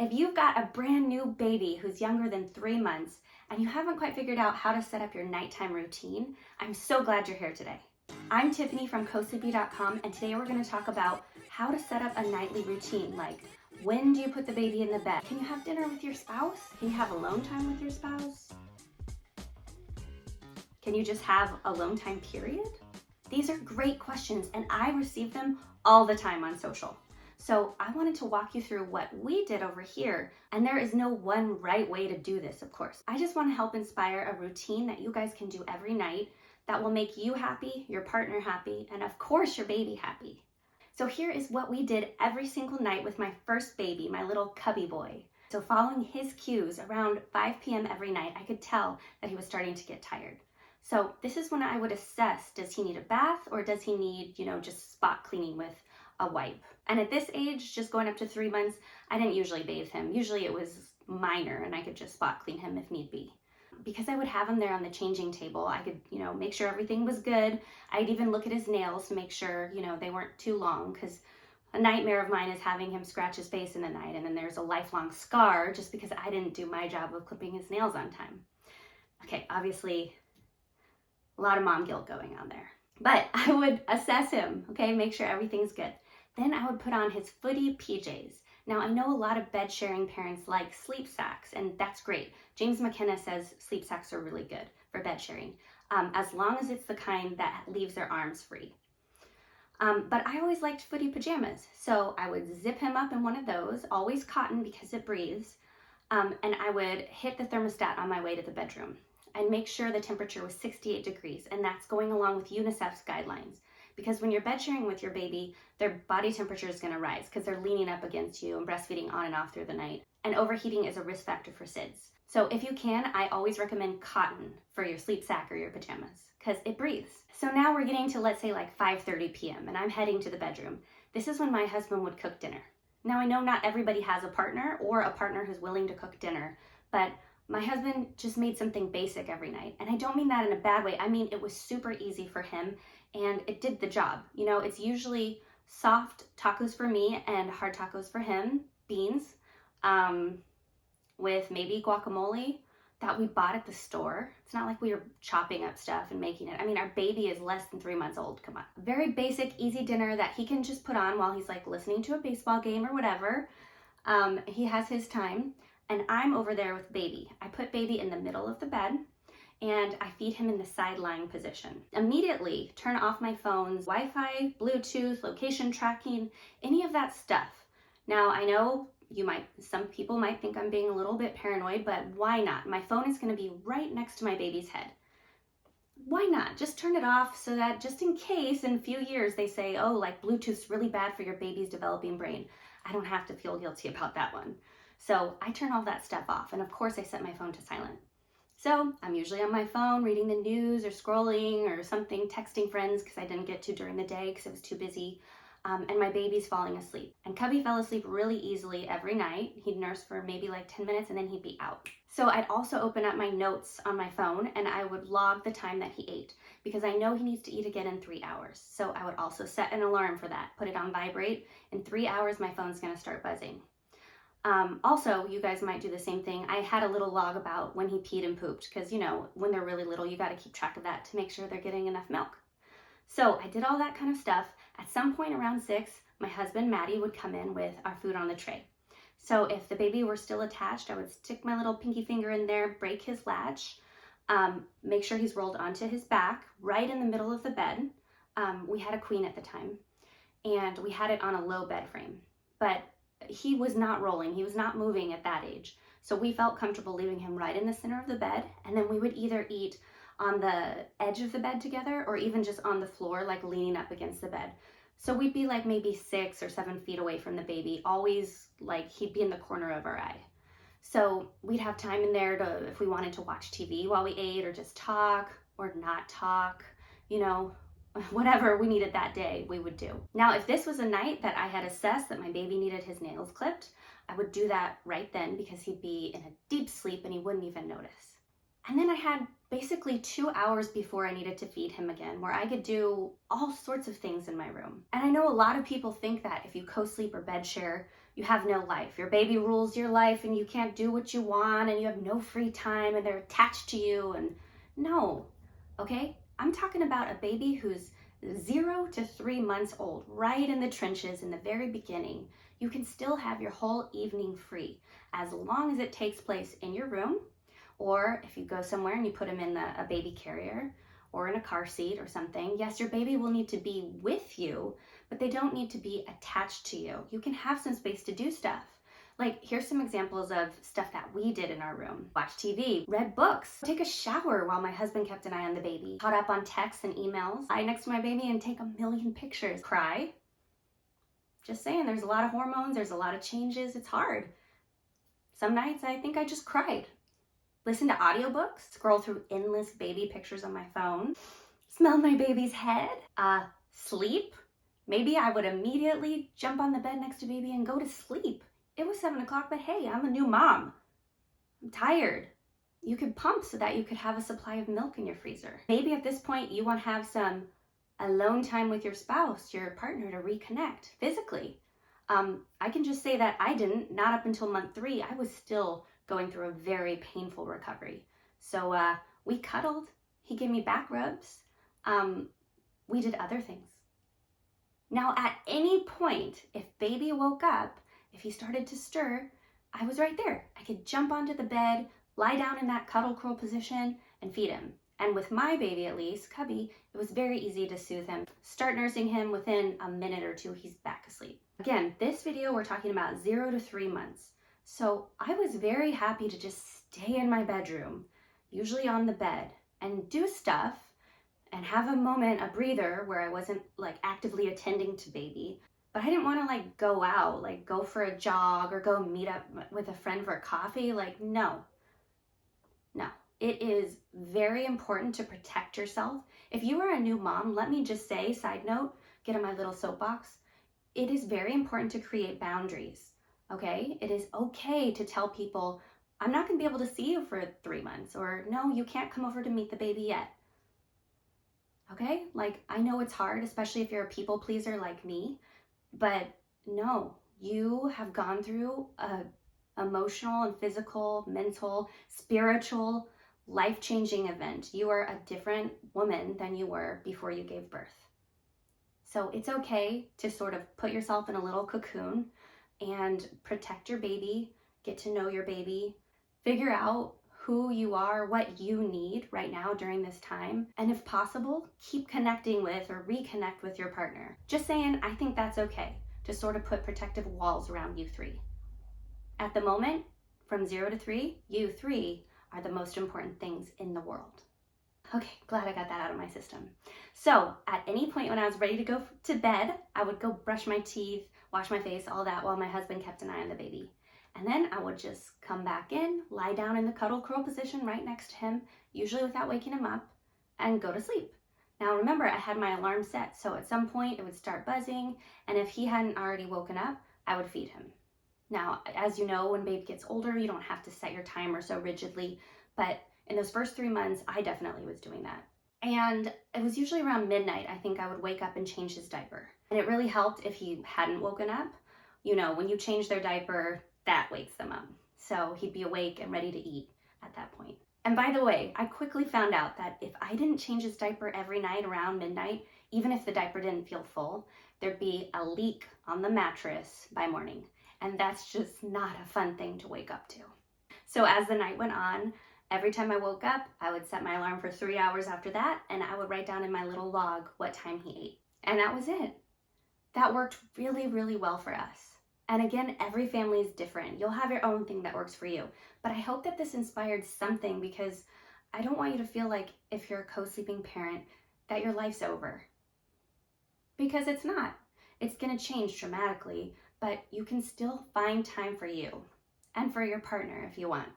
If you've got a brand new baby who's younger than 3 months and you haven't quite figured out how to set up your nighttime routine, I'm so glad you're here today. I'm Tiffany from Cosleepy.com, and today we're going to talk about how to set up a nightly routine. Like, when do you put the baby in the bed? Can you have dinner with your spouse? Can you have alone time with your spouse? Can you just have alone time, period? These are great questions, and I receive them all the time on social. So I wanted to walk you through what we did over here, and there is no one right way to do this, of course. I just want to help inspire a routine that you guys can do every night that will make you happy, your partner happy, and of course your baby happy. So here is what we did every single night with my first baby, my little cubby boy. So following his cues around 5 p.m. every night, I could tell that he was starting to get tired. So this is when I would assess, does he need a bath or does he need, just spot cleaning with a wipe? And at this age, just going up to 3 months, I didn't usually bathe him. Usually it was minor and I could just spot clean him if need be. Because I would have him there on the changing table, I could, make sure everything was good. I'd even look at his nails to make sure, they weren't too long, because a nightmare of mine is having him scratch his face in the night and then there's a lifelong scar just because I didn't do my job of clipping his nails on time. Okay, obviously, a lot of mom guilt going on there. But I would assess him, okay, make sure everything's good. Then I would put on his footy PJs. Now, I know a lot of bed sharing parents like sleep sacks, and that's great. James McKenna says sleep sacks are really good for bed sharing, as long as it's the kind that leaves their arms free. But I always liked footy pajamas, so I would zip him up in one of those, always cotton because it breathes, and I would hit the thermostat on my way to the bedroom. I'd make sure the temperature was 68 degrees, and that's going along with UNICEF's guidelines. Because when you're bed sharing with your baby, their body temperature is going to rise because they're leaning up against you and breastfeeding on and off through the night. And overheating is a risk factor for SIDS. So if you can, I always recommend cotton for your sleep sack or your pajamas because it breathes. So now we're getting to, let's say, like 5:30 p.m. and I'm heading to the bedroom. This is when my husband would cook dinner. Now, I know not everybody has a partner or a partner who's willing to cook dinner, but my husband just made something basic every night. And I don't mean that in a bad way. I mean, it was super easy for him and it did the job. It's usually soft tacos for me and hard tacos for him, beans, with maybe guacamole that we bought at the store. It's not like we were chopping up stuff and making it. I mean, our baby is less than 3 months old, come on. Very basic, easy dinner that he can just put on while he's like listening to a baseball game or whatever. He has his time. And I'm over there with baby. I put baby in the middle of the bed and I feed him in the side lying position. Immediately turn off my phone's Wi-Fi, Bluetooth, location tracking, any of that stuff. Now, I know some people might think I'm being a little bit paranoid, but why not? My phone is gonna be right next to my baby's head. Why not? Just turn it off so that just in case in a few years they say, oh, like Bluetooth's really bad for your baby's developing brain. I don't have to feel guilty about that one. So I turn all that stuff off, and of course I set my phone to silent. So I'm usually on my phone reading the news or scrolling or something, texting friends because I didn't get to during the day because I was too busy, and my baby's falling asleep. And Cubby fell asleep really easily every night. He'd nurse for maybe like 10 minutes and then he'd be out. So I'd also open up my notes on my phone and I would log the time that he ate because I know he needs to eat again in 3 hours. So I would also set an alarm for that, put it on vibrate. In 3 hours, my phone's gonna start buzzing. Also, you guys might do the same thing. I had a little log about when he peed and pooped because, when they're really little, you got to keep track of that to make sure they're getting enough milk. So I did all that kind of stuff. At some point around 6, my husband, Maddie, would come in with our food on the tray. So if the baby were still attached, I would stick my little pinky finger in there, break his latch, make sure he's rolled onto his back right in the middle of the bed. We had a queen at the time, and we had it on a low bed frame. But he was not rolling, he was not moving at that age. So we felt comfortable leaving him right in the center of the bed, and then we would either eat on the edge of the bed together or even just on the floor, like leaning up against the bed. So we'd be like maybe 6 or 7 feet away from the baby, always like he'd be in the corner of our eye. So we'd have time in there to, if we wanted to watch TV while we ate or just talk or not talk, whatever we needed that day, we would do. Now, if this was a night that I had assessed that my baby needed his nails clipped, I would do that right then because he'd be in a deep sleep and he wouldn't even notice. And then I had basically 2 hours before I needed to feed him again, where I could do all sorts of things in my room. And I know a lot of people think that if you co-sleep or bed share, you have no life. Your baby rules your life and you can't do what you want and you have no free time and they're attached to you. And no, okay? I'm talking about a baby who's 0 to 3 months old, right in the trenches in the very beginning. You can still have your whole evening free as long as it takes place in your room, or if you go somewhere and you put him in a baby carrier or in a car seat or something. Yes, your baby will need to be with you, but they don't need to be attached to you. You can have some space to do stuff. Like, here's some examples of stuff that we did in our room. Watch TV, read books, take a shower while my husband kept an eye on the baby, caught up on texts and emails, lie next to my baby and take a million pictures, cry. Just saying, there's a lot of hormones, there's a lot of changes, it's hard. Some nights I think I just cried. Listen to audiobooks, scroll through endless baby pictures on my phone, smell my baby's head, sleep. Maybe I would immediately jump on the bed next to baby and go to sleep. It was 7 o'clock, but hey, I'm a new mom. I'm tired. You could pump so that you could have a supply of milk in your freezer. Maybe at this point you want to have some alone time with your spouse, your partner, to reconnect physically. I can just say that I didn't, not up until month 3. I was still going through a very painful recovery. So we cuddled. He gave me back rubs. We did other things. Now, at any point, if baby woke up, if he started to stir, I was right there. I could jump onto the bed, lie down in that cuddle curl position, and feed him. And with my baby, at least, Cubby, it was very easy to soothe him. Start nursing him, within a minute or 2, he's back asleep. Again, this video, we're talking about 0 to 3 months. So I was very happy to just stay in my bedroom, usually on the bed, and do stuff and have a moment, a breather, where I wasn't like actively attending to baby. But I didn't want to like go out, like go for a jog or go meet up with a friend for coffee. Like, no. It is very important to protect yourself. If you are a new mom, let me just say, side note, get on my little soapbox. It is very important to create boundaries, okay? It is okay to tell people, I'm not gonna be able to see you for 3 months, or no, you can't come over to meet the baby yet. Okay? Like, I know it's hard, especially if you're a people pleaser like me, but no, you have gone through a emotional and physical, mental, spiritual, life-changing event. You are a different woman than you were before you gave birth. So it's okay to sort of put yourself in a little cocoon and protect your baby, get to know your baby, figure out who you are, what you need right now during this time, and if possible, keep connecting with or reconnect with your partner. Just saying, I think that's okay to sort of put protective walls around you 3. At the moment, from 0 to 3, you 3 are the most important things in the world. Okay, glad I got that out of my system. So at any point when I was ready to go to bed, I would go brush my teeth, wash my face, all that, while my husband kept an eye on the baby. And then I would just come back in, lie down in the cuddle curl position right next to him, usually without waking him up, and go to sleep. Now remember, I had my alarm set, so at some point it would start buzzing, and if he hadn't already woken up, I would feed him. Now, as you know, when baby gets older, you don't have to set your timer so rigidly, but in those first 3 months, I definitely was doing that. And it was usually around midnight, I think I would wake up and change his diaper. And it really helped if he hadn't woken up. You know, when you change their diaper, that wakes them up. So he'd be awake and ready to eat at that point. And by the way, I quickly found out that if I didn't change his diaper every night around midnight, even if the diaper didn't feel full, there'd be a leak on the mattress by morning. And that's just not a fun thing to wake up to. So as the night went on, every time I woke up, I would set my alarm for 3 hours after that, and I would write down in my little log what time he ate. And that was it. That worked really, really well for us. And again, every family is different. You'll have your own thing that works for you. But I hope that this inspired something, because I don't want you to feel like if you're a co-sleeping parent that your life's over. Because it's not. It's gonna change dramatically, but you can still find time for you and for your partner if you want.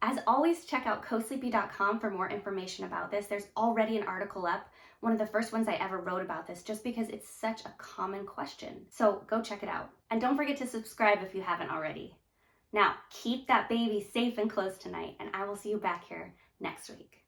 As always, check out Cosleepy.com for more information about this. There's already an article up, one of the first ones I ever wrote about this, just because it's such a common question. So go check it out. And don't forget to subscribe if you haven't already. Now, keep that baby safe and close tonight, and I will see you back here next week.